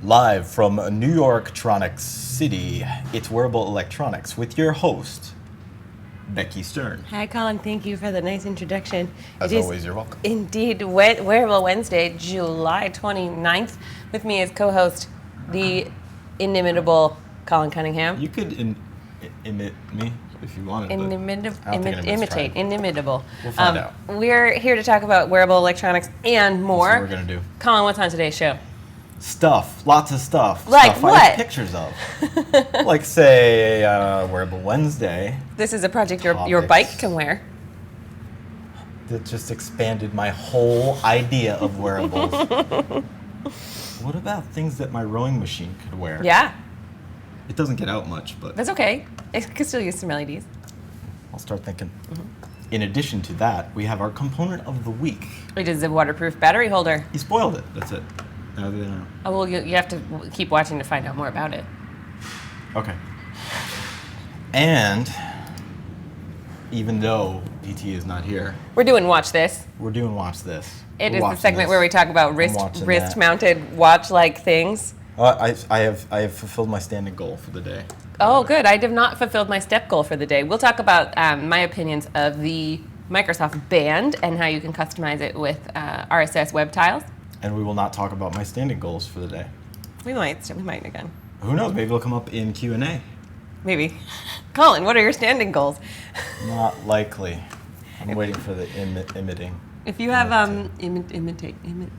Live from New York Tronics City, it's Wearable Electronics with your host, Becky Stern. Hi, Collin. Thank you for the nice introduction. As always, you're welcome. Indeed, Wearable Wednesday, July 29th. With me as co-host, the inimitable Collin Cunningham. You could imit me if you wanted. Imitate. Inimitable. We'll find out. We're here to talk about wearable electronics and more. That's what we're going to do. Collin, what's on today's show? Stuff. Lots of stuff. Like stuff what? I have pictures of. Like, say, Wearable Wednesday. This is a project your bike can wear. That just expanded my whole idea of wearables. What about things that my rowing machine could wear? Yeah. It doesn't get out much, but... That's okay. It could still use some LEDs. I'll start thinking. In addition to that, we have our component of the week. It is a waterproof battery holder. You spoiled it. That's it. Now they know. Oh, well, you have to keep watching to find out more about it. Okay. And even though PT is not here, we're doing Watch This. We're doing Watch This. It is the segment where we talk about wrist-mounted watch-like things. I have fulfilled my standing goal for the day. Oh, good. I have not fulfilled my step goal for the day. We'll talk about my opinions of the Microsoft Band and how you can customize it with RSS web tiles. And we will not talk about my standing goals for the day. We might again. Who knows? Maybe they'll come up in Q&A. Maybe. Collin, what are your standing goals? Not likely. I'm waiting for the emitting. If you have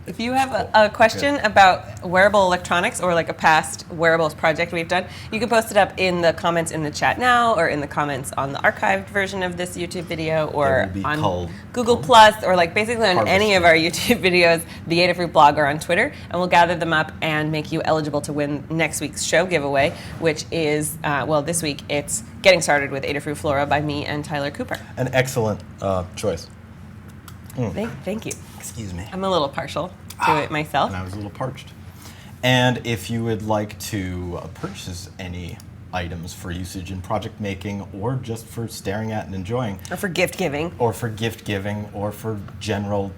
If you have a question about wearable electronics or like a past wearables project we've done, you can post it up in the comments in the chat now, or in the comments on the archived version of this YouTube video, or on Google Plus, or like basically on any of our YouTube videos, the Adafruit blog, or on Twitter, and we'll gather them up and make you eligible to win next week's show giveaway, which is this week it's Getting Started with Adafruit Flora by me and Tyler Cooper. An excellent choice. Thank you. Excuse me. I'm a little partial to it myself. And I was a little parched. And if you would like to purchase any items for usage in project making, or just for staring at and enjoying, or for gift giving, or for general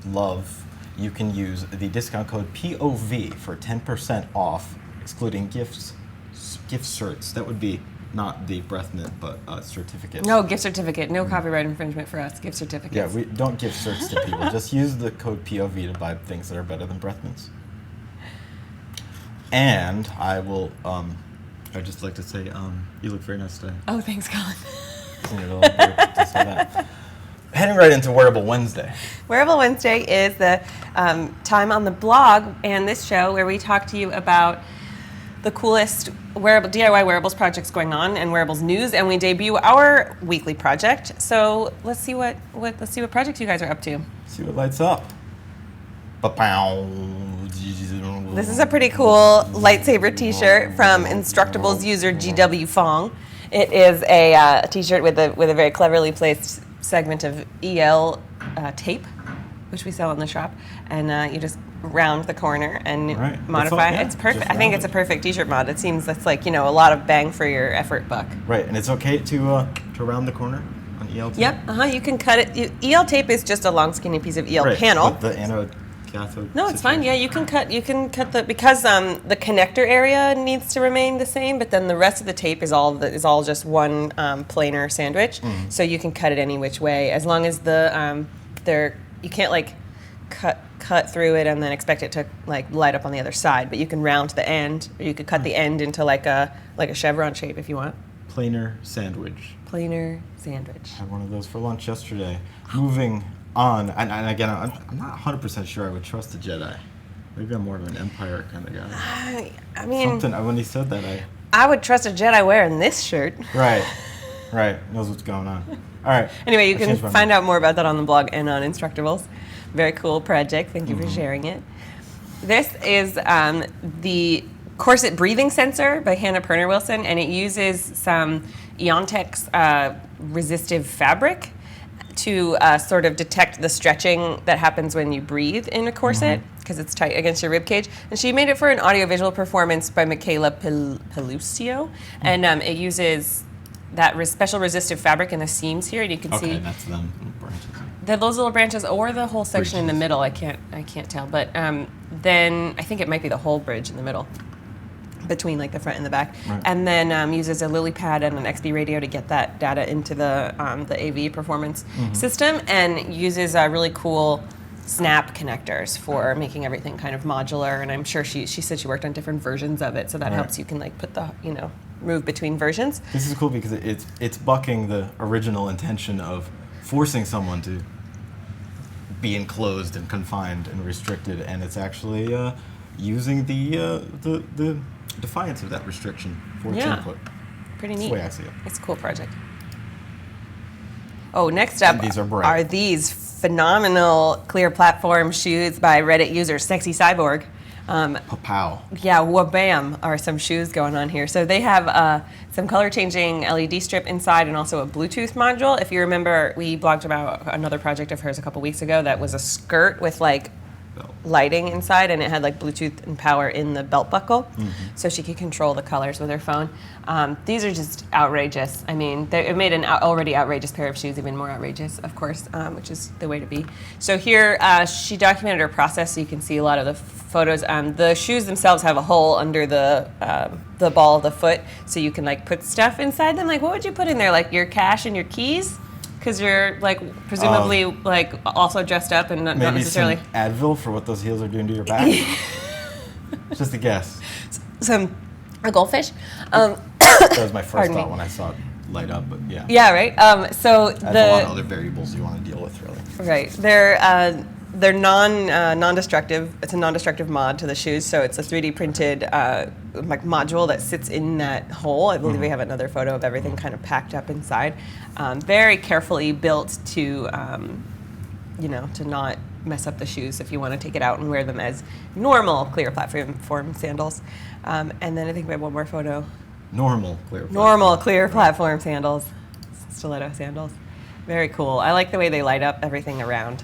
love, you can use the discount code POV for 10% off, excluding gift certs. That would be not the breath mint, but certificate. No, gift certificate. No copyright infringement for us. Gift certificates. Yeah, we don't give certs to people. Just use the code POV to buy things that are better than breath mints. And I will, I'd just like to say, you look very nice today. Oh, thanks, Collin. Just say that. Heading right into Wearable Wednesday. Wearable Wednesday is the time on the blog and this show where we talk to you about the coolest DIY wearables projects going on and wearables news, and we debut our weekly project. So let's see what projects you guys are up to. See what lights up. This is a pretty cool Lightsaber T-shirt from Instructables user GW Fong. It is a T-shirt with a very cleverly placed segment of EL tape, which we sell in the shop, and you just round the corner and modify. It's perfect. I think it's a perfect T-shirt mod. It seems that's like a lot of bang for your effort buck. Right, and it's okay to round the corner on EL tape. Yep. You can cut it. EL tape is just a long, skinny piece of EL panel. With the anode cathode. No, it's fine. Yeah, you can cut the because the connector area needs to remain the same, but then the rest of the tape is all just one planar sandwich. Mm-hmm. So you can cut it any which way, as long as you can't like cut through it and then expect it to like light up on the other side, but you can round the end, or you could cut the end into like a chevron shape if you want. Planar sandwich. I had one of those for lunch yesterday. Moving on, and again, I'm not 100% sure I would trust a Jedi. Maybe I'm more of an Empire kind of guy. I mean, when he said that, I would trust a Jedi wearing this shirt. Right, knows what's going on. All right. Anyway, you can find out more about that on the blog and on Instructables. Very cool project. Thank you for sharing it. This is the corset breathing sensor by Hannah Perner Wilson, and it uses some Eontex resistive fabric to sort of detect the stretching that happens when you breathe in a corset, because it's tight against your rib cage. And she made it for an audiovisual performance by Michaela Pelucio, and it uses that special resistive fabric in the seams here, and you can see. Okay, that's them branches. Those little branches, or the whole section in the middle. I can't tell, but then I think it might be the whole bridge in the middle, between like the front and the back, Right. and then uses a lily pad and an XB radio to get that data into the AV performance system, and uses really cool snap connectors for making everything kind of modular. And I'm sure she said she worked on different versions of it, so that Right. helps you can like put the move between versions. This is cool because it's bucking the original intention of forcing someone to be enclosed and confined and restricted, and it's actually using the defiance of that restriction for its Yeah. input. Pretty That's neat. the way I see it. It's a cool project. Oh, next up And these are bright. these phenomenal clear platform shoes by Reddit user Sexy Cyborg. Pow. Yeah, wabam are some shoes going on here. So they have some color changing LED strip inside and also a Bluetooth module. If you remember, we blogged about another project of hers a couple weeks ago that was a skirt with like lighting inside, and it had like Bluetooth and power in the belt buckle, so she could control the colors with her phone. These are just outrageous. I mean, it made an already outrageous pair of shoes even more outrageous, of course, which is the way to be. So here, she documented her process, so you can see a lot of the photos. The shoes themselves have a hole under the ball of the foot, so you can like put stuff inside them. Like, what would you put in there? Like your cash and your keys? Because you're like presumably like also dressed up and not Maybe necessarily. some Advil for what those heels are doing to your back. Just a guess. A goldfish. That was my first Pardon thought me. when I saw it light up, but yeah. Yeah, right. So That's a lot of other variables you want to deal with, really. right, they're non-destructive. It's a non-destructive mod to the shoes, so it's a 3D printed like module that sits in that hole. I believe we have another photo of everything kind of packed up inside. Very carefully built to, to not mess up the shoes if you want to take it out and wear them as normal clear platform sandals. And then I think we have one more photo. Normal clear. Normal clear platform sandals, stiletto sandals. Very cool. I like the way they light up everything around.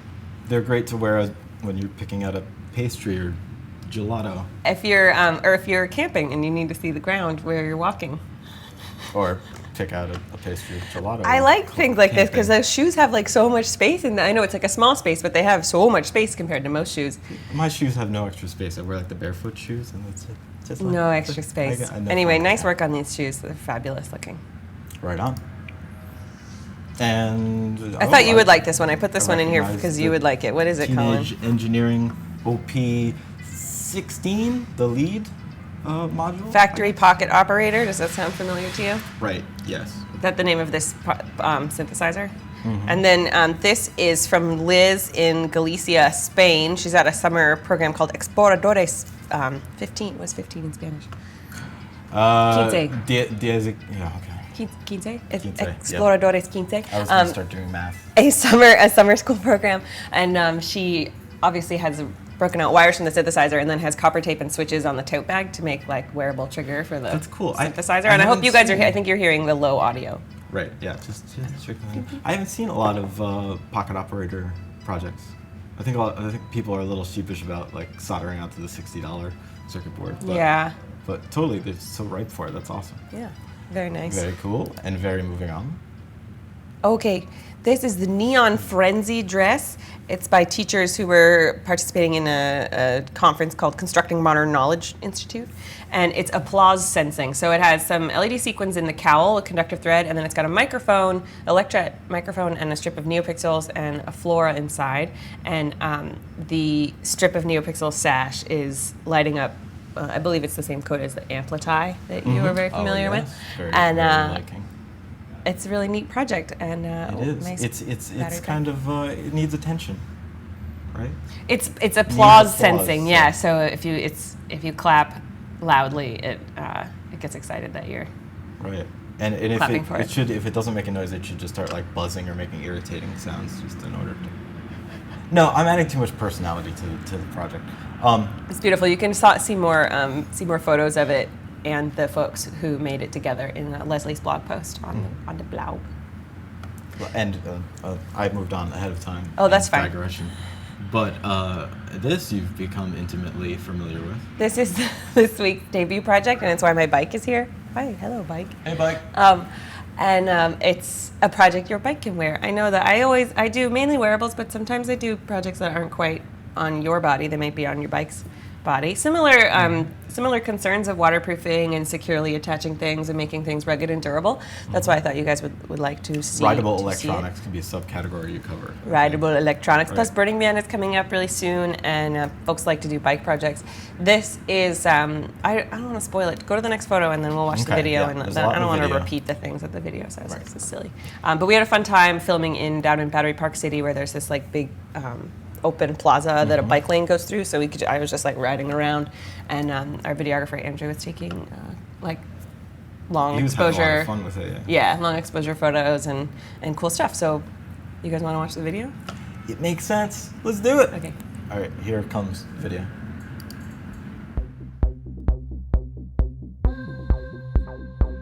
They're great to wear when you're picking out a pastry or gelato. If you're camping and you need to see the ground where you're walking. Or pick out a pastry or gelato. I like things like this because Camping. those shoes have like so much space, and I know it's like a small space, but they have so much space compared to most shoes. My shoes have no extra space. I wear like the barefoot shoes, and that's it. Just like- No extra space. I know Anyway, fun. nice work on these shoes. They're fabulous looking. Right on. And I thought you would like this one. I put this I one in here recognize because the you would like it. What is it, Colin? Teenage Engineering OP16, the lead module. Factory Pocket Operator. Does that sound familiar to you? Right. Yes. Is that the name of this synthesizer? And then this is from Liz in Galicia, Spain. She's at a summer program called Exploradores 15. What's 15 in Spanish? Quince. Yeah. Okay. Quince? Quince, Exploradores Quince. I was gonna start doing math. A summer school program, and she obviously has broken out wires from the synthesizer, and then has copper tape and switches on the tote bag to make like wearable trigger for the That's cool. synthesizer. I and I hope haven't you guys are. seen- I think you're hearing the low audio. Right. Yeah. Just strictly. I haven't seen a lot of pocket operator projects. I think people are a little sheepish about like soldering out to the $60 circuit board. But, Yeah. But totally, they're so ripe for it. That's awesome. Yeah. Very nice. Very cool and very moving on. Okay, this is the Neon Frenzy dress. It's by teachers who were participating in a conference called Constructing Modern Knowledge Institute. And it's applause sensing. So it has some LED sequins in the cowl, a conductive thread, and then it's got a microphone, electret microphone, and a strip of neopixels and a flora inside. And the strip of neopixel sash is lighting up. I believe it's the same code as the Amplify that you were very familiar with. Very, And very liking. it's a really neat project, and It is. nice It's battery kind of it needs attention, right? It's applause applause, sensing, yeah. yeah. So if you clap loudly, it gets excited that you're. Right. And if Clapping for it. if it doesn't make a noise, it should just start like buzzing or making irritating sounds just in order to. No, I'm adding too much personality to the project. It's beautiful. You can see more photos of it and the folks who made it together in Leslie's blog post on the blog. And I moved on ahead of time. Oh, that's in fine. Digression. But this you've become intimately familiar with. This is this week's debut project, and it's why my bike is here. Hi, hello, bike. Hey, bike. It's a project your bike can wear. I know that I do mainly wearables, but sometimes I do projects that aren't quite on your body. They might be on your bike's body. Similar concerns of waterproofing and securely attaching things and making things rugged and durable. That's why I thought you guys would like to see. Rideable electronics can be a subcategory you cover. Rideable electronics. Plus Burning Man is coming up really soon, and folks like to do bike projects. This is, I don't want to spoil it. Go to the next photo and then we'll watch the video. Yeah, and there's then, a lot I don't in the want to video. repeat the things that the video says. This is silly. But we had a fun time filming down in Battery Park City, where there's this like big open plaza that a bike lane goes through. So I was just like riding around, and our videographer Andrew was taking like long He was having a exposure. lot of fun with it. Yeah, long exposure photos and cool stuff. So, you guys want to watch the video? It makes sense. Let's do it. Okay. All right, here comes the video.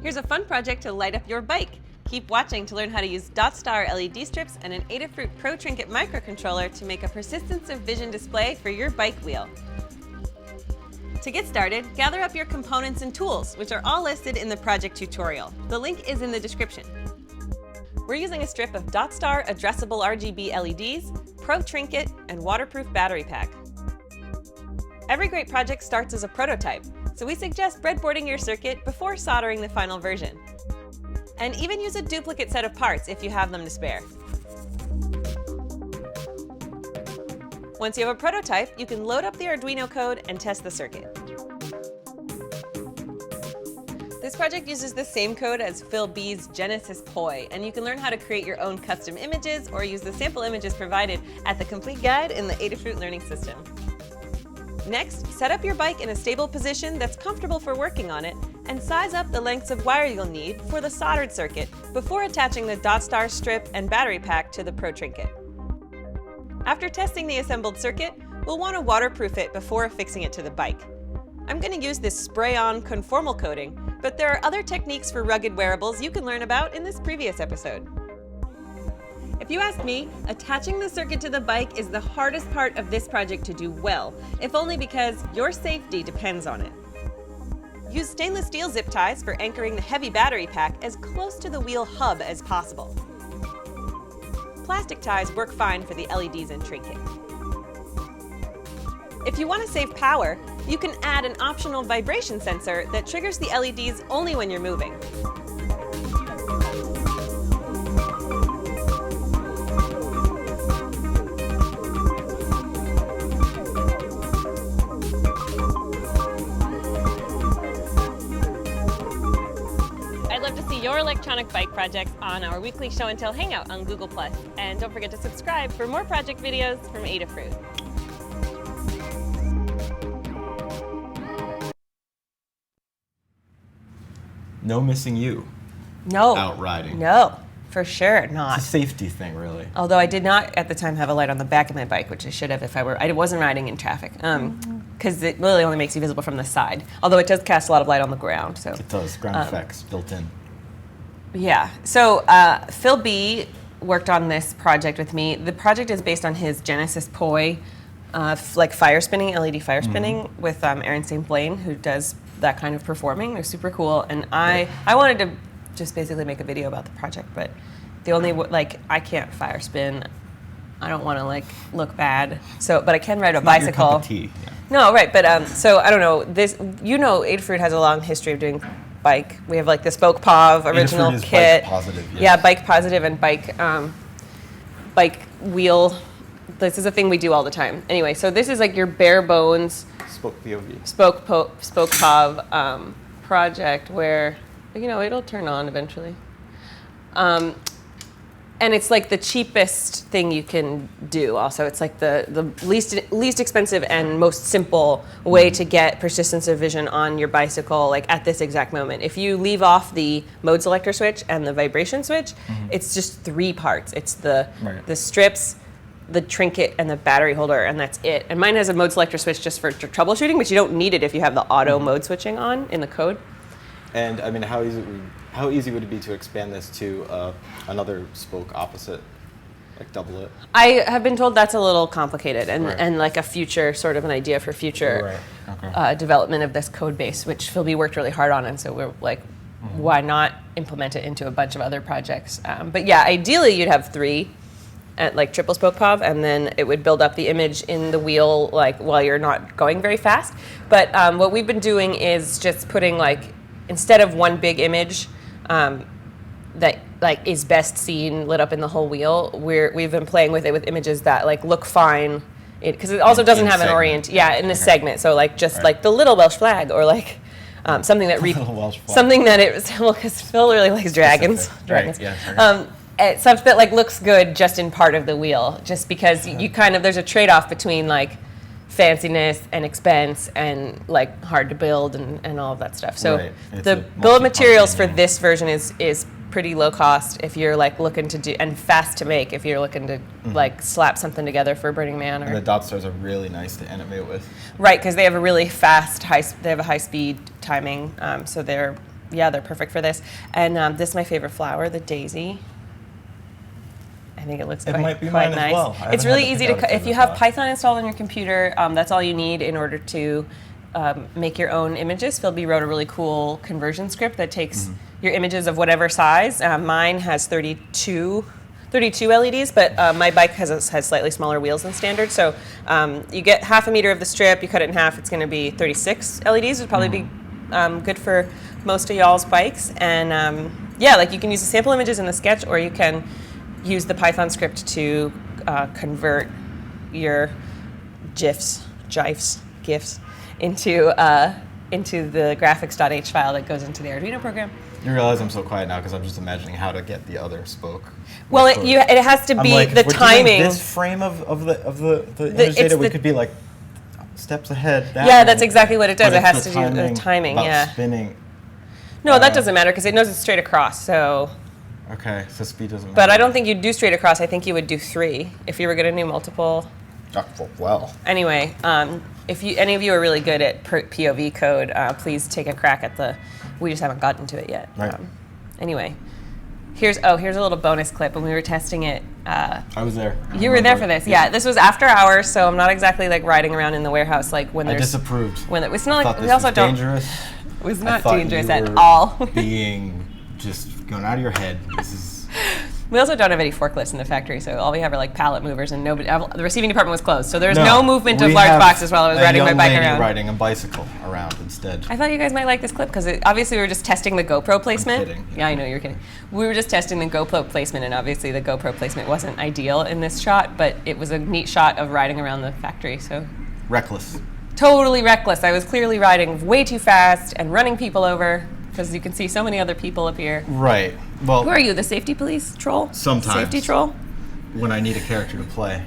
Here's a fun project to light up your bike. Keep watching to learn how to use DotStar LED strips and an Adafruit Pro Trinket microcontroller to make a persistence of vision display for your bike wheel. To get started, gather up your components and tools, which are all listed in the project tutorial. The link is in the description. We're using a strip of DotStar addressable RGB LEDs, Pro Trinket, and waterproof battery pack. Every great project starts as a prototype, so we suggest breadboarding your circuit before soldering the final version. And even use a duplicate set of parts if you have them to spare. Once you have a prototype, you can load up the Arduino code and test the circuit. This project uses the same code as Phil B's Genesis Poi, and you can learn how to create your own custom images or use the sample images provided at the complete guide in the Adafruit Learning System. Next, set up your bike in a stable position that's comfortable for working on it, and size up the lengths of wire you'll need for the soldered circuit before attaching the DotStar strip and battery pack to the Pro Trinket. After testing the assembled circuit, we'll want to waterproof it before affixing it to the bike. I'm going to use this spray-on conformal coating, but there are other techniques for rugged wearables you can learn about in this previous episode. If you ask me, attaching the circuit to the bike is the hardest part of this project to do well, if only because your safety depends on it. Use stainless steel zip ties for anchoring the heavy battery pack as close to the wheel hub as possible. Plastic ties work fine for the LEDs and trinket. If you want to save power, you can add an optional vibration sensor that triggers the LEDs only when you're moving. I'd love to see your electronic bike projects on our weekly Show and Tell Hangout on Google+. And don't forget to subscribe for more project videos from Adafruit. No missing you No. out riding. No, for sure not. It's a safety thing, really. Although I did not at the time have a light on the back of my bike, which I should have if I wasn't riding in traffic. Because it really only makes you visible from the side. Although it does cast a lot of light on the ground. So It does. Ground effects built in. yeah. So Phil B worked on this project with me. The project is based on his Genesis Poi, like fire spinning, LED fire spinning with Aaron St. Blaine, who does that kind of performing. They're super cool. And I wanted to just basically make a video about the project, but the only I can't fire spin. I don't want to look bad. So, but I can ride a Not your bicycle. cup of tea. Yeah. No, right, but so I don't know. Adafruit has a long history of doing bike. We have the Spoke POV original Adafruit is kit. bike positive, yes. Yeah, bike positive and bike wheel. This is a thing we do all the time. Anyway, so this is your bare bones Spoke POV. Spoke POV project where it'll turn on eventually. And it's the cheapest thing you can do. Also, it's the least expensive and most simple way to get persistence of vision on your bicycle. At this exact moment, if you leave off the mode selector switch and the vibration switch, it's just 3 parts. It's the strips, the trinket, and the battery holder, and that's it. And mine has a mode selector switch just for troubleshooting, but you don't need it if you have the auto mode switching on in the code. And I mean, how easy would it be to expand this to another spoke opposite, double it? I have been told that's a little complicated, and Right. a future sort of an idea for future Right. Okay. development of this code base, which Phil B worked really hard on, and so we're why not implement it into a bunch of other projects? But yeah, ideally you'd have 3. at like triple spoke POV, and then it would build up the image in the wheel like while you're not going very fast. But what we've been doing is just putting like, instead of one big image that like is best seen lit up in the whole wheel, we've been playing with it with images that like look fine, because it also doesn't have an orient. Yeah, in this segment. So like just like the little Welsh flag, or like something that something that it was, well, because Phil really likes dragons. Right. Yeah. Stuff that like looks good just in part of the wheel, just because you kind of, there's a trade-off between like fanciness and expense and like hard to build and all of that stuff. So the bill of materials for this version is pretty low cost if you're like looking to do, and fast to make if you're looking to like slap something together for Burning Man. Or, and the dot stars are really nice to animate with. Right, because they have a really fast they have a high speed timing, so they're perfect for this. And this is my favorite flower, the daisy. I think it looks quite nice. As well. It's really easy to, if you have Python installed on your computer, that's all you need in order to make your own images. Phil B wrote a really cool conversion script that takes your images of whatever size. Mine has 32 LEDs, but my bike has slightly smaller wheels than standard. So you get half a meter of the strip, you cut it in half, it's going to be 36 LEDs. It would probably be good for most of y'all's bikes. And like you can use the sample images in the sketch, or you can use the Python script to convert your GIFs into the graphics.h file that goes into the Arduino program. You realize I'm so quiet now because I'm just imagining how to get the other spoke. Well, it has to be like, the if we're timing. Doing this frame of the image data, we could be like steps ahead. That's exactly what it does. It has to do the timing. Spinning. No, that doesn't matter because it knows it's straight across. So. Okay, so speed doesn't matter. But I don't think you'd do straight across. I think you would do 3 if you were going to do multiple. Well. Anyway, if any of you are really good at POV code, please take a crack at we just haven't gotten to it yet. Right. Anyway, here's a little bonus clip when we were testing it. I was there. You were there for this. Yeah, this was after hours, so I'm not exactly like riding around in the warehouse like when there's. I disapproved. It's not like we also don't. Dangerous. It was not dangerous at all. Being just going out of your head. This is. We also don't have any forklifts in the factory, so all we have are like pallet movers, and the receiving department was closed, so there's no movement of large boxes while I was riding my bike around. Riding a bicycle around instead. I thought you guys might like this clip because obviously we were just testing the GoPro placement. I'm kidding. Yeah, I know you're kidding. We were just testing the GoPro placement, and obviously the GoPro placement wasn't ideal in this shot, but it was a neat shot of riding around the factory. So reckless. Totally reckless. I was clearly riding way too fast and running people over. Because you can see so many other people up here. Right. Well. Who are you, the safety police troll? Sometimes. Safety troll? When I need a character to play.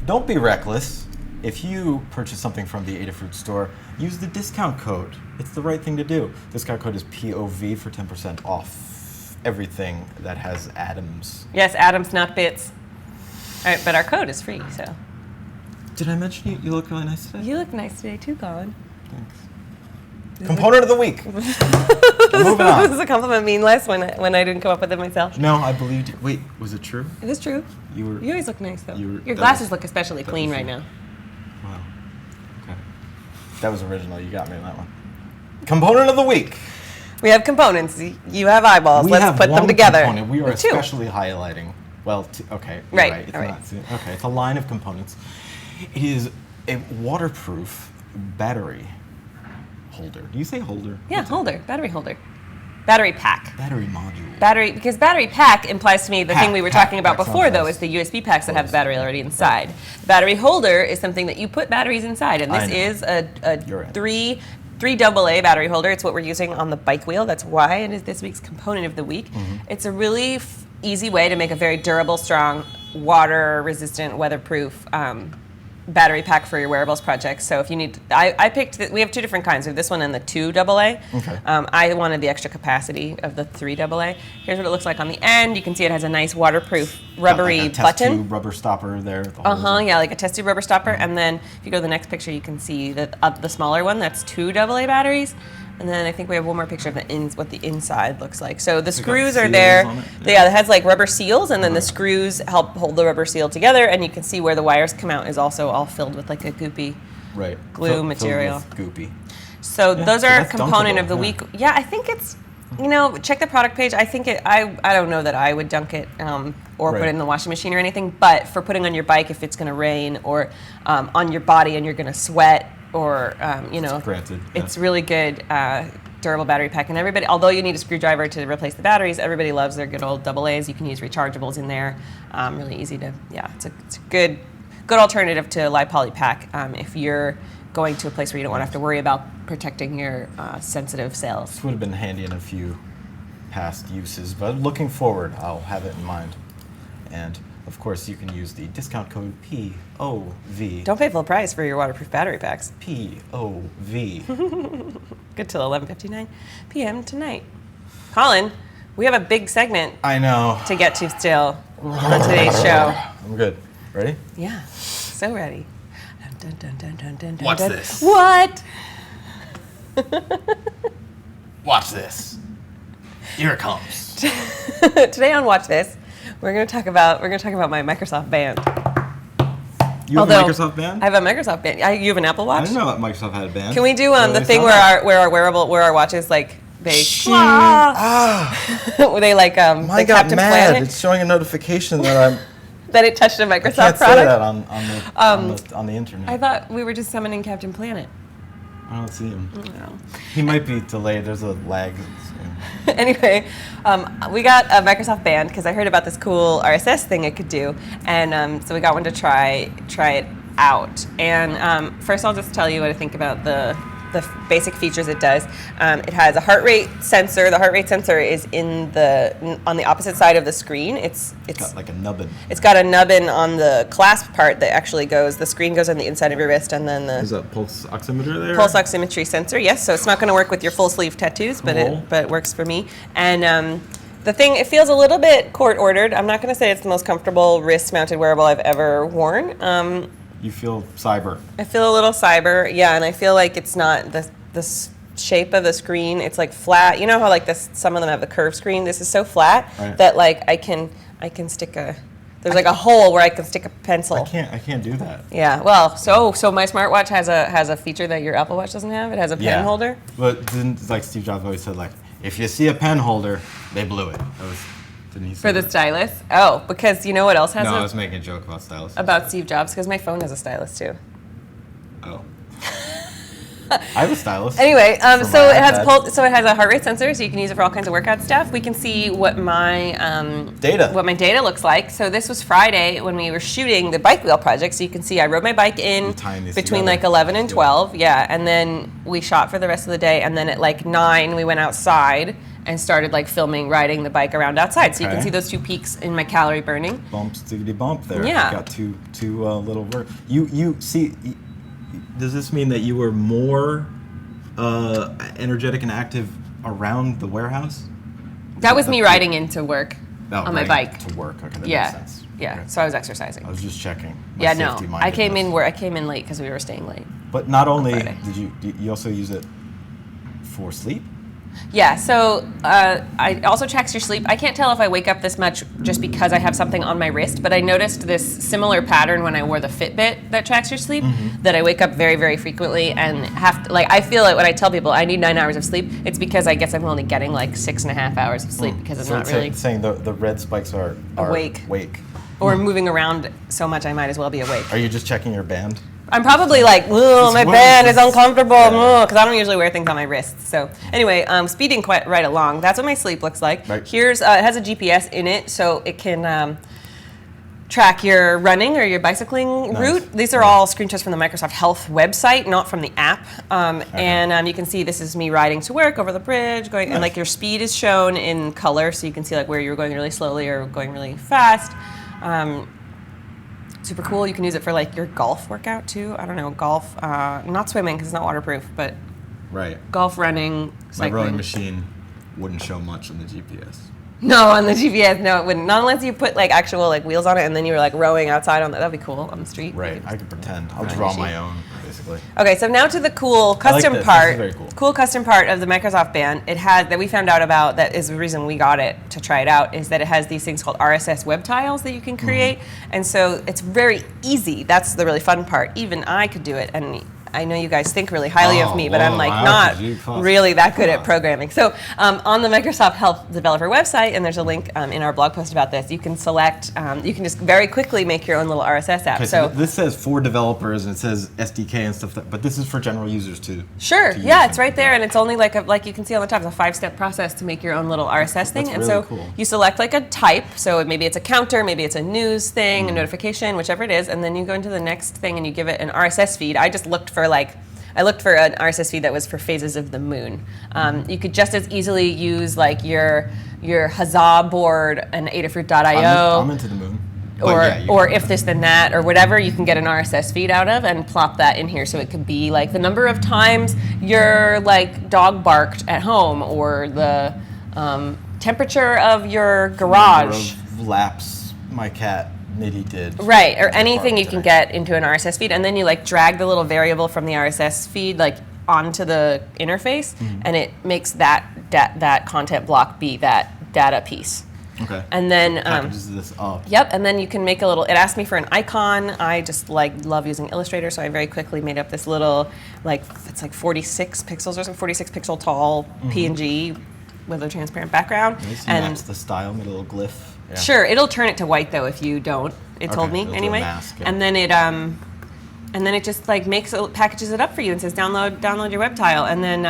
Don't be reckless. If you purchase something from the Adafruit store, use the discount code. It's the right thing to do. Discount code is POV for 10% off everything that has atoms. Yes, atoms, not bits. All right, but our code is free, so. Did I mention you look really nice today? You look nice today too, Collin. Thanks. Component of the week. Moving on. This is a compliment meaningless when I didn't come up with it myself. No, I believed you. Wait, was it true? It is true. You always look nice though. Your glasses look especially clean right now. Wow. Okay. That was original. You got me on that one. Component of the week. We have components. You have eyeballs. Let's put them together. Component. We are especially highlighting. Well, okay. Right. It's a line of components. It is a waterproof battery holder. Do you say holder? Yeah, holder. Battery holder. Battery pack. Battery module. Because battery pack implies to me the thing we were talking about before, though, is the USB packs that have the battery already inside. The battery holder is something that you put batteries inside, and this is a three AA battery holder. It's what we're using on the bike wheel. That's why it is this week's component of the week. It's a really easy way to make a very durable, strong, water-resistant, weatherproof battery pack for your wearables project. So if you need, I picked, we have 2 different kinds. We have this one and the 2 AA. Okay. I wanted the extra capacity of the 3 AA. Here's what it looks like on the end. You can see it has a nice waterproof rubbery like a button. test tube rubber stopper there. Yeah, like a test tube rubber stopper. And then if you go to the next picture, you can see that the smaller one, that's 2 AA batteries. And then I think we have one more picture of what the inside looks like. So the screws are there. Yeah, it has like rubber seals, and then the screws help hold the rubber seal together. And you can see where the wires come out is also all filled with like a goopy glue material. Filled with goopy. So those are a component of the week. Yeah, I think it's, check the product page. I think I don't know that I would dunk it, or put it in the washing machine or anything. But for putting on your bike if it's going to rain, or on your body and you're going to sweat, or it's really good. Durable battery pack, and everybody, although you need a screwdriver to replace the batteries, everybody loves their good old AA's. You can use rechargeables in there. Really easy to, it's a good alternative to a live poly pack if you're going to a place where you don't want to have to worry about protecting your sensitive cells. This would have been handy in a few past uses, but looking forward, I'll have it in mind. And of course, you can use the discount code POV. Don't pay full price for your waterproof battery packs. POV. Good till 11:59 p.m. tonight. Collin, we have a big segment. I know. To get to still on today's show. I'm good. Ready? Yeah, so ready. Dun, dun, dun, dun, dun, dun, What's dun. this? What? Watch this. Here it comes. Today on Watch This, we're going to talk about my Microsoft band. You have a Microsoft band? I have a Microsoft band. You have an Apple Watch? I didn't know that Microsoft had a band. Can we do the thing where our watches like they where they like I they got Captain mad. Planet? It's showing a notification that that it touched a Microsoft I can't product. say that on the internet. I thought we were just summoning Captain Planet. I don't see him. No. He might be delayed. There's a lag. Anyway, we got a Microsoft band because I heard about this cool RSS thing it could do, and so we got one to try it out. And first, I'll just tell you what I think about the basic features it does. It has a heart rate sensor. The heart rate sensor is on the opposite side of the screen. It's got like a nubbin. It's got a nubbin on the clasp part that actually goes. The screen goes on the inside of your wrist, and then Is that pulse oximeter there? Pulse oximetry sensor. Yes. So it's not going to work with your full sleeve tattoos, but it works for me. And the thing, it feels a little bit court ordered. I'm not going to say it's the most comfortable wrist mounted wearable I've ever worn. You feel cyber. I feel a little cyber, yeah, and I feel like it's not the shape of the screen. It's like flat. You know how like some of them have the curved screen. This is so flat that like I can stick there's like a hole where I can stick a pencil. I can't do that. Yeah, well, so my smartwatch has a feature that your Apple Watch doesn't have. It has a pen holder. But didn't like Steve Jobs always said like if you see a pen holder, they blew it. Didn't he say For the that? stylus? Oh, because you know what else has No, I was making a joke about stylus. About Steve Jobs, because my phone has a stylus too. Oh. I have a stylus. Anyway, so it has iPad. it has a heart rate sensor, so you can use it for all kinds of workout stuff. We can see what my data looks like. So this was Friday when we were shooting the bike wheel project. So you can see I rode my bike in between like 11 and 12, and then we shot for the rest of the day, and then at like 9 we went outside and started like filming riding the bike around outside. So you can see those two peaks in my calorie burning. Bumps, diggity bump there. Yeah. You got two little work. You see. Does this mean that you were more energetic and active around the warehouse? That was me riding into work on my bike. To work. Okay, that Yeah. makes sense. Yeah. Okay. So I was exercising. I was just checking. Yeah, no. I came in late because we were staying late. But not only Friday. did you also use it for sleep? Yeah, so I also tracks your sleep. I can't tell if I wake up this much just because I have something on my wrist, but I noticed this similar pattern when I wore the Fitbit that tracks your sleep, that I wake up very, very frequently and have to, I feel like when I tell people I need 9 hours of sleep, it's because I guess I'm only getting like 6.5 hours of sleep because I'm not really saying the red spikes are awake. Or moving around so much I might as well be awake. Are you just checking your band? I'm probably like, my band is uncomfortable, because I don't usually wear things on my wrists. So anyway, speeding quite right along. That's what my sleep looks like. Right. Here's it has a GPS in it, so it can track your running or your bicycling route. These are all screenshots from the Microsoft Health website, not from the app. And you can see this is me riding to work over the bridge, going, and like your speed is shown in color, so you can see like where you're going really slowly or going really fast. Super cool. You can use it for like your golf workout too. I don't know, golf, not swimming because it's not waterproof, but golf, running, cycling. My rowing machine wouldn't show much on the GPS. No, on the GPS, no, it wouldn't. Not unless you put like actual like wheels on it and then you were like rowing outside on that. That'd be cool on the street. Right, I could pretend. I'll draw my own, basically. Okay, so now to the cool custom part. This is very cool. Cool custom part of the Microsoft band. It has that we found out about. That is the reason we got it to try it out. Is that it has these things called RSS web tiles that you can create, and so it's very easy. That's the really fun part. Even I could do it, and I know you guys think really highly of me, but I'm like how not could you possibly- really that good at programming. So on the Microsoft Health Developer website, and there's a link in our blog post about this, you can select, you can just very quickly make your own little RSS app. Okay, so this says for developers and it says SDK and stuff, but this is for general users too. Sure, to use yeah, it's them. right there, and it's only like you can see on the top, it's a 5-step process to make your own little RSS thing. That's And really so cool. you select like a type, so maybe it's a counter, maybe it's a news thing, a notification, whichever it is, and then you go into the next thing and you give it an RSS feed. I just looked for an RSS feed that was for phases of the moon. You could just as easily use like your Huzzah board and Adafruit.io. I'm into the moon. Or if this then that or whatever, you can get an RSS feed out of and plop that in here. So it could be like the number of times your like dog barked at home, or the temperature of your garage. Number of laps my cat Nitty did. Right, or anything you today. can get into an RSS feed, and then you like drag the little variable from the RSS feed like onto the interface, and it makes that content block be that data piece. Okay. And then Packages this up. Yep, and then you can make a little, it asked me for an icon. I just like love using Illustrator, so I very quickly made up this little, like, it's like 46 pixels or something, 46 pixel tall PNG with a transparent background. Nice. And Match the style, made a little glyph. Yeah. sure, it'll turn it to white though if you don't. It told Okay, me it'll do a anyway. mask, yeah. And then it just like packages it up for you and says download your web tile. And then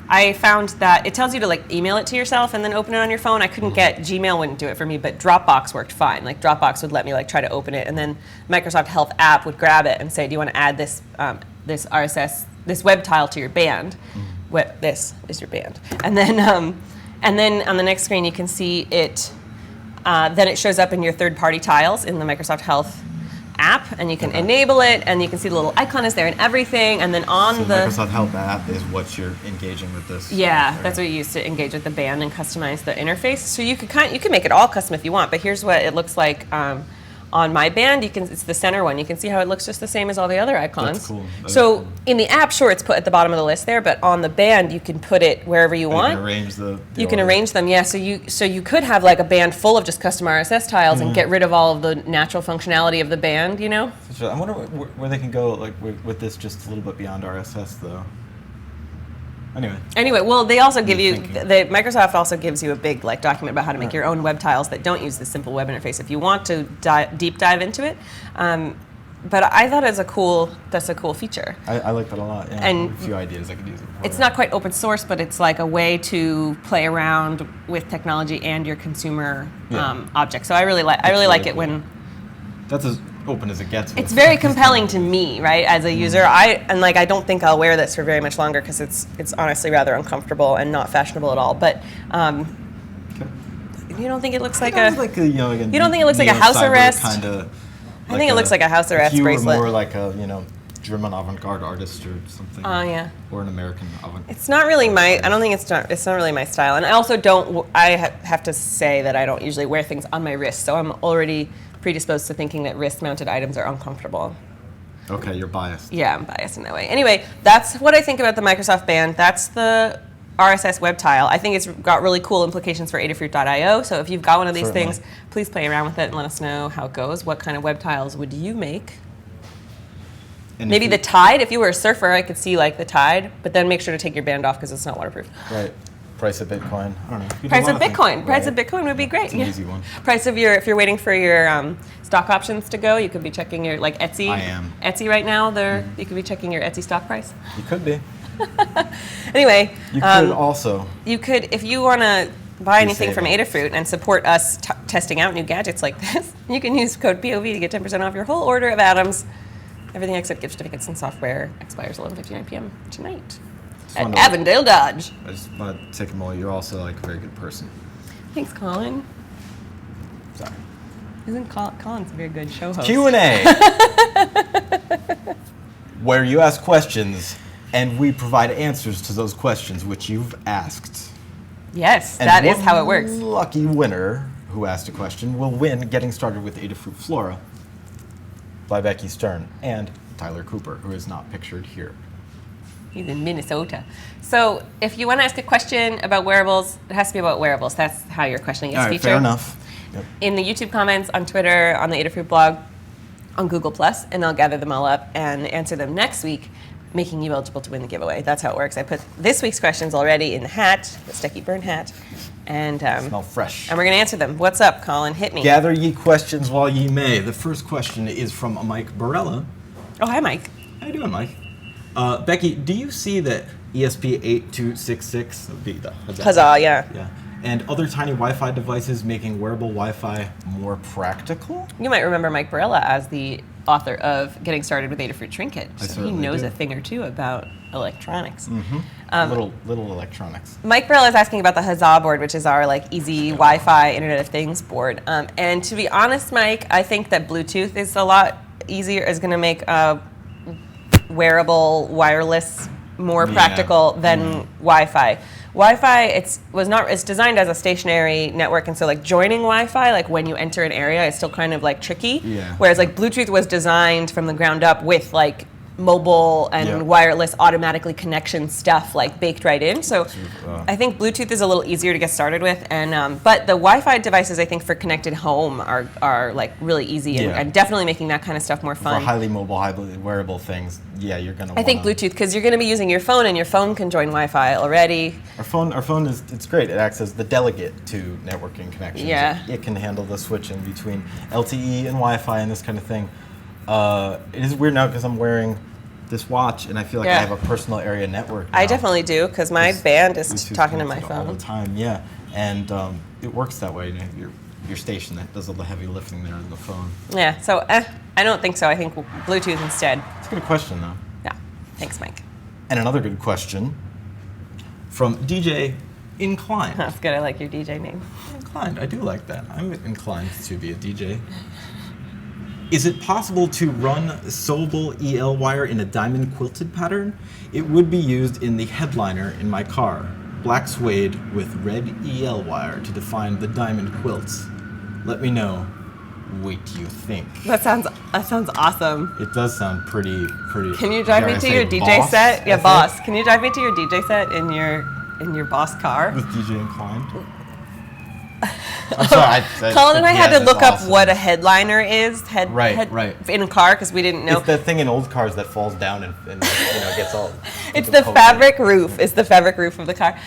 I found that it tells you to like email it to yourself and then open it on your phone. I couldn't get Gmail, wouldn't do it for me, but Dropbox worked fine. Like Dropbox would let me like try to open it, and then Microsoft Health app would grab it and say, do you want to add this this web tile to your band? This is your band. And then on the next screen you can see it. Then it shows up in your third-party tiles in the Microsoft Health app, and you can enable it, and you can see the little icon is there and everything. And then on So the Microsoft Health app is what you're engaging with this. yeah, Okay. that's what you use to engage with the band and customize the interface. So you can make it all custom if you want, but here's what it looks like on my band. It's the center one. You can see how it looks just the same as all the other icons. That's cool. That is So cool. in the app, sure, it's put at the bottom of the list there, but on the band, you can put it wherever you You want. can arrange the You can order. arrange them, yeah. So you could have like a band full of just custom RSS tiles and get rid of all of the natural functionality of the band, you know? So I wonder where they can go like with this just a little bit beyond RSS though. Anyway, well, they also give you, thinking. Microsoft also gives you a big like document about how to make your own web tiles that don't use the simple web interface if you want to deep dive into it. But I thought that's a cool feature. I like that a lot. Yeah. And a few ideas I could use it for. It's not quite open source, but it's like a way to play around with technology and your consumer objects. So I really like really it when That's as open as it gets. it's very compelling to me, right? As a user, I don't think I'll wear this for very much longer because it's honestly rather uncomfortable and not fashionable at all. But you don't think it looks like a? You don't think it looks like a house arrest? Kinda, I think it looks like a house arrest if you bracelet. were more like a German avant-garde artist or something. Oh yeah. Or an American avant. It's not really my. I don't think it's not really my style, and I also don't. Have to say that I don't usually wear things on my wrist, so I'm already predisposed to thinking that wrist-mounted items are uncomfortable. Okay, you're biased. Yeah, I'm biased in that way. Anyway, that's what I think about the Microsoft Band. That's the RSS web tile. I think it's got really cool implications for Adafruit.io. So if you've got one of these Certainly. things, please play around with it and let us know how it goes. What kind of web tiles would you make? And Maybe if the tide. If you were a surfer, I could see like the tide, but then make sure to take your band off because it's not waterproof. Right. Price of Bitcoin. I don't know. You do a Price lot of things. Bitcoin. Price of Right. Bitcoin would be great. It's an easy one. Price of if you're waiting for your stock options to go, you could be checking your like Etsy. I am. Etsy right now. You could be checking your Etsy stock price. You could be. Anyway, You could also. you could if you want to buy Be anything from saving. Adafruit and support us testing out new gadgets like this. You can use code POV to get 10% off your whole order of Atoms. Everything except gift certificates and software expires 11:59 p.m. tonight at fun to- Avondale Dodge. I just want to take a moment. You're also like a very good person. Thanks, Collin. Sorry. Isn't Collin's a very good show host? Q&A, where you ask questions and we provide answers to those questions which you've asked. Yes, And that is one how it works. Lucky winner who asked a question will win Getting Started with Adafruit Flora by Becky Stern and Tyler Cooper, who is not pictured here. He's in Minnesota. So if you want to ask a question about wearables, it has to be about wearables. That's how your questioning is All right, featured. fair enough. Yep. In the YouTube comments, on Twitter, on the Adafruit blog, on Google+, and I'll gather them all up and answer them next week. making you eligible to win the giveaway. That's how it works. I put this week's questions already in the hat, the Sticky Burn hat, and Smell fresh. and we're gonna answer them. What's up, Colin? Hit me. Gather ye questions while ye may. The first question is from Mike Barella. Oh, hi, Mike. How you doing, Mike? Becky, do you see that ESP8266 would be the Huzzah, yeah. Yeah. And other tiny Wi-Fi devices making wearable Wi-Fi more practical? You might remember Mike Barella as the author of Getting Started with Adafruit Trinket. I So he certainly knows do. a thing or two about electronics. Little electronics. Mike Barella is asking about the Huzzah board, which is our like easy Wi-Fi Internet of Things board. And to be honest, Mike, I think that Bluetooth is a lot easier, is going to make wearable wireless more practical than Wi-Fi. Wi-Fi, it's designed as a stationary network, and so like joining Wi-Fi, like when you enter an area, is still kind of like tricky. Yeah. Whereas like Bluetooth was designed from the ground up with like mobile and wireless automatically connection stuff like baked right in. So I think Bluetooth is a little easier to get started with, and but the Wi-Fi devices I think for connected home are like really easy and definitely making that kind of stuff more fun. For highly mobile, highly wearable things, you're gonna. I think Bluetooth, because you're going to be using your phone, and your phone can join Wi-Fi already. Our phone it's great. It acts as the delegate to networking connections. Yeah. It can handle the switching between LTE and Wi-Fi and this kind of thing. It is weird now because I'm wearing this watch and I feel like I have a personal area network now. I definitely do, because my band is Bluetooth talking to my connected all phone. the time. Yeah, and it works that way. You know, your station that does all the heavy lifting there on the phone. Yeah, so I don't think so. I think Bluetooth instead. It's a good question though. Yeah, thanks, Mike. And another good question from DJ Inclined. That's good. I like your DJ name. Inclined, I do like that. I'm inclined to be a DJ. Is it possible to run sewable EL wire in a diamond quilted pattern? It would be used in the headliner in my car. Black suede with red EL wire to define the diamond quilts. Let me know what you think. That sounds awesome. It does sound pretty. Can you drive me to your DJ set? Yeah, boss. Can you drive me to your DJ set in your boss car? With DJ Inclined? I'm sorry, Colin and I had to look up what a headliner is. Right. In a car, because we didn't know. It's that thing in old cars that falls down and gets all. It's the fabric roof. It's the fabric roof of the car.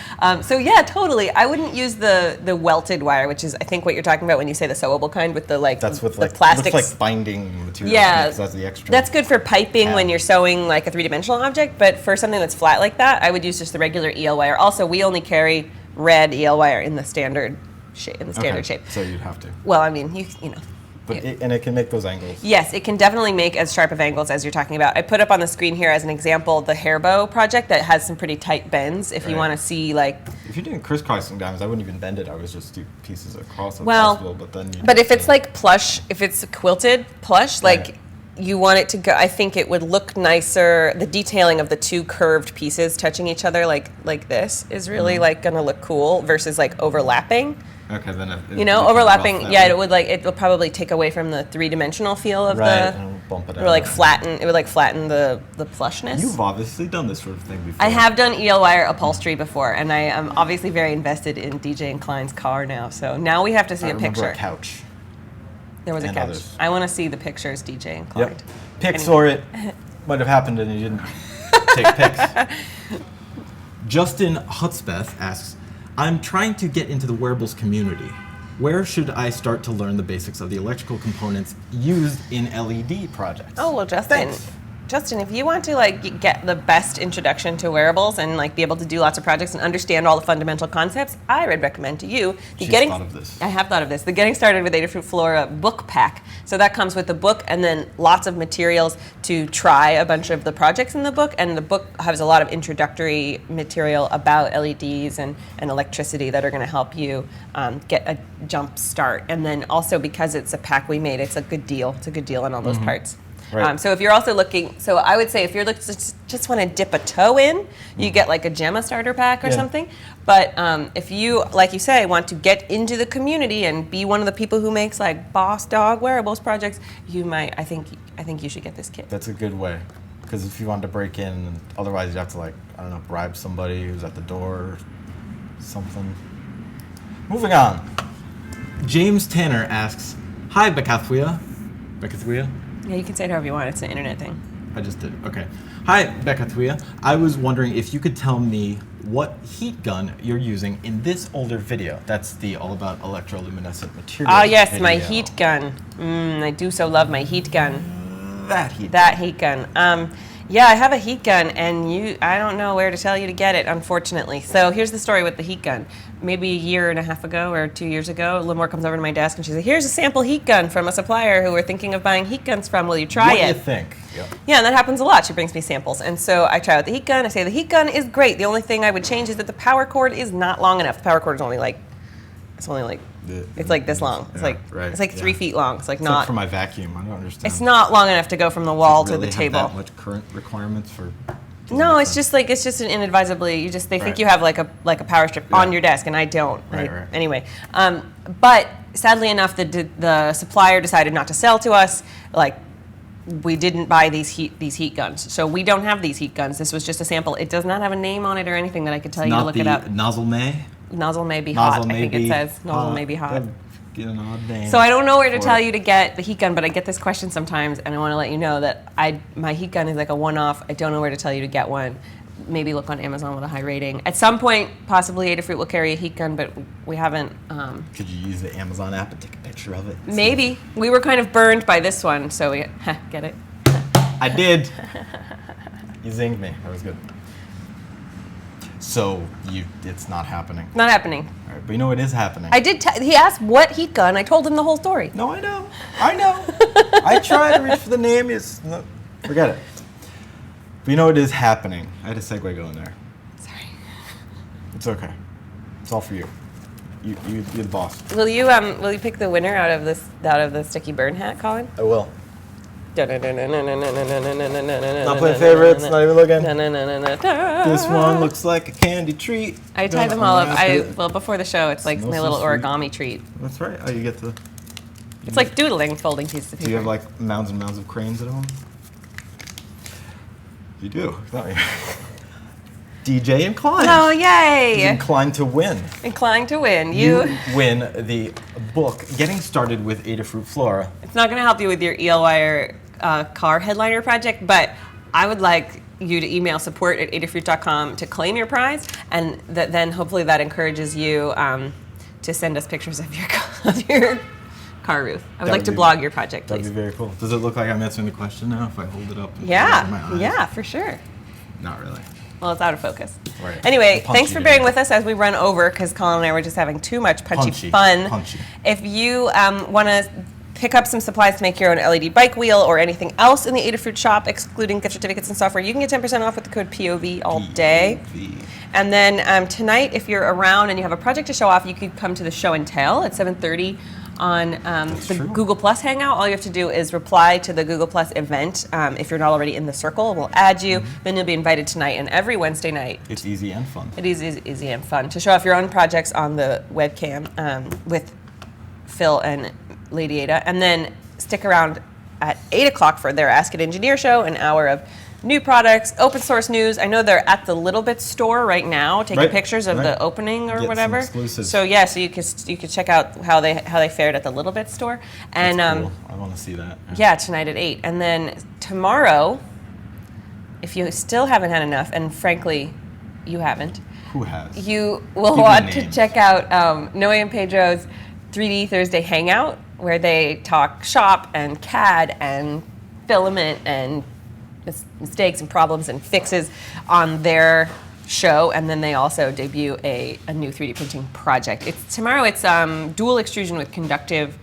So yeah, totally. I wouldn't use the welted wire, which is I think what you're talking about when you say the sewable kind with the like. That's with the like plastics. Looks like binding material. Yeah, that's the extra. That's good for piping when you're sewing like a three-dimensional object. But for something that's flat like that, I would use just the regular EL wire. Also, we only carry red EL wire in the standard shape. So you'd have to. Well, I mean, you know. But it can make those angles. Yes, it can definitely make as sharp of angles as you're talking about. I put up on the screen here as an example the hair bow project that has some pretty tight bends. If you want to see like. If you're doing crisscrossing diamonds, I wouldn't even bend it. I would just do pieces across if possible. But if it's like plush, if it's quilted plush, like. You want it to go. I think it would look nicer. The detailing of the two curved pieces touching each other, like this, is really like gonna look cool versus like overlapping. Okay, then overlapping. Yeah, it would probably take away from the three-dimensional feel of and bump it out. Or like flatten. It would like flatten the plushness. You've obviously done this sort of thing before. I have done EL wire upholstery before, and I am obviously very invested in DJ Incline's car now. So now we have to see a picture. A couch. There was a couch. Others. I want to see the pictures, DJ Inclined. Yep. Pics or it might have happened and you didn't take pics. Justin Hutspeth asks, I'm trying to get into the wearables community. Where should I start to learn the basics of the electrical components used in LED projects? Oh, well, Justin. Thanks. Justin, if you want to like get the best introduction to wearables and like be able to do lots of projects and understand all the fundamental concepts, I would recommend to you thought of this. I have thought of this. The Getting Started with Adafruit Flora book pack. So that comes with the book and then lots of materials to try a bunch of the projects in the book. And the book has a lot of introductory material about LEDs and electricity that are going to help you get a jump start. And then also because it's a pack we made, it's a good deal. It's a good deal on all those parts. Right. So if you're also looking, so I would say if you're looking just want to dip a toe in, you get like a Gemma starter pack or something. But if you, like you say, want to get into the community and be one of the people who makes like boss dog wearables projects, you might. I think you should get this kit. That's a good way, because if you wanted to break in, otherwise you have to bribe somebody who's at the door or something. Moving on. James Tanner asks, "Hi, Becathwea." Yeah, you can say it however you want. It's an internet thing. I just did. Okay. Hi, Becky. I was wondering if you could tell me what heat gun you're using in this older video. That's the all about electroluminescent materials. Ah, yes, video. my heat gun. I do so love my heat gun. That heat gun. Yeah, I have a heat gun, and I don't know where to tell you to get it, unfortunately. So here's the story with the heat gun. Maybe a year and a half ago or 2 years ago, Limor comes over to my desk and she's like, here's a sample heat gun from a supplier who we're thinking of buying heat guns from. Will you try it? What do you think? Yeah, and that happens a lot. She brings me samples. And so I try out the heat gun. I say the heat gun is great. The only thing I would change is that the power cord is not long enough. The power cord is only like it's like this long. It's it's like 3 feet long. It's like It's not like for my vacuum. I don't understand. It's not long enough to go from the wall to the Have table. that much current requirements for? No, it's just an inadvisably. They think you have like a power strip on your desk, and I don't. Right. Anyway, but sadly enough, the supplier decided not to sell to us. Like, we didn't buy these heat guns, so we don't have these heat guns. This was just a sample. It does not have a name on it or anything that I could tell you to look it up. Nozzle may. Nozzle may be hot. I think it says nozzle may be hot. Get an odd name. So I don't know where to tell you to get the heat gun, but I get this question sometimes, and I want to let you know that my heat gun is like a one-off. I don't know where to tell you to get one. Maybe look on Amazon with a high rating. At some point, possibly Adafruit will carry a heat gun, but we haven't. Could you use the Amazon app and take a picture of it? Maybe. We were kind of burned by this one, so we get it. I did. You zinged me. That was good. So it's not happening. Not happening. All right, but you know what is happening. I did. He asked what heat gun. I told him the whole story. No, I know. I tried to reach for the name. No, forget it. But you know what is happening. I had a segue going there. Sorry. It's okay. It's all for you. You're the boss. Will you pick the winner out of the sticky burn hat, Collin? I will. Not Not playing favorites. Not even looking. This one looks like a candy treat. I tie them all up. Before the show, it's like my little origami treat. That's right. Oh, you get the. It's like doodling, folding pieces of paper. Do you have like mounds and mounds of cranes at home? You do, don't you? DJ and Collin. Oh, yay! He's inclined to win. Inclined to win. You win the book, Getting Started with Adafruit Flora. It's not going to help you with your ELWire car headliner project, but I would like you to email support@adafruit.com to claim your prize, and then hopefully that encourages you to send us pictures of your car roof. I would like to blog your project, please. That'd be very cool. Does it look like I'm answering the question now if I hold it up? Yeah, for sure. Not really. Well, it's out of focus. Right. Anyway, thanks for bearing with us as we run over, because Collin and I were just having too much punchy fun. Punchy. If you want to pick up some supplies to make your own LED bike wheel or anything else in the Adafruit shop, excluding gift certificates and software, you can get 10% off with the code POV all day. And then tonight, if you're around and you have a project to show off, you could come to the show and tell at 7:30 on the Google Plus Hangout. All you have to do is reply to the Google Plus event. If you're not already in the circle, we'll add you. Then you'll be invited tonight and every Wednesday night. It's easy and fun. It is easy and fun to show off your own projects on the webcam with Phil and Lady Ada. And then stick around at 8 o'clock for their Ask an Engineer show, an hour of new products, open source news. I know they're at the Little Bit store right now, taking pictures of the opening or whatever. Some exclusives. So yeah, so you could check out how they fared at the Little Bit store. And That's cool. I want to see that. Yeah, tonight at 8. And then tomorrow, if you still haven't had enough, and frankly, you haven't. Who has? You will want to check out Noe and Pedro's 3D Thursday Hangout, where they talk shop and CAD and filament and mistakes and problems and fixes on their show, and then they also debut a new 3D printing project. Tomorrow it's dual extrusion with conductive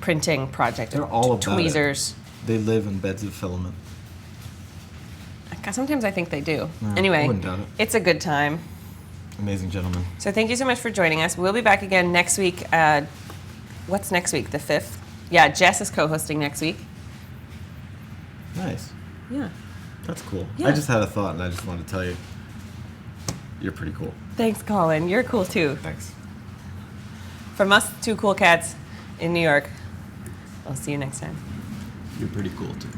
printing project. They're all about tweezers. They live in beds of filament. Sometimes I think they do. No, anyway, I wouldn't doubt it. It's a good time. Amazing gentlemen. So thank you so much for joining us. We'll be back again next week. What's next week? The 5th? Yeah, Jess is co-hosting next week. Nice. Yeah. That's cool. Yeah. I just had a thought, and I just wanted to tell you, you're pretty cool. Thanks, Collin. You're cool, too. Thanks. From us, two cool cats in New York. I'll see you next time. You're pretty cool, too.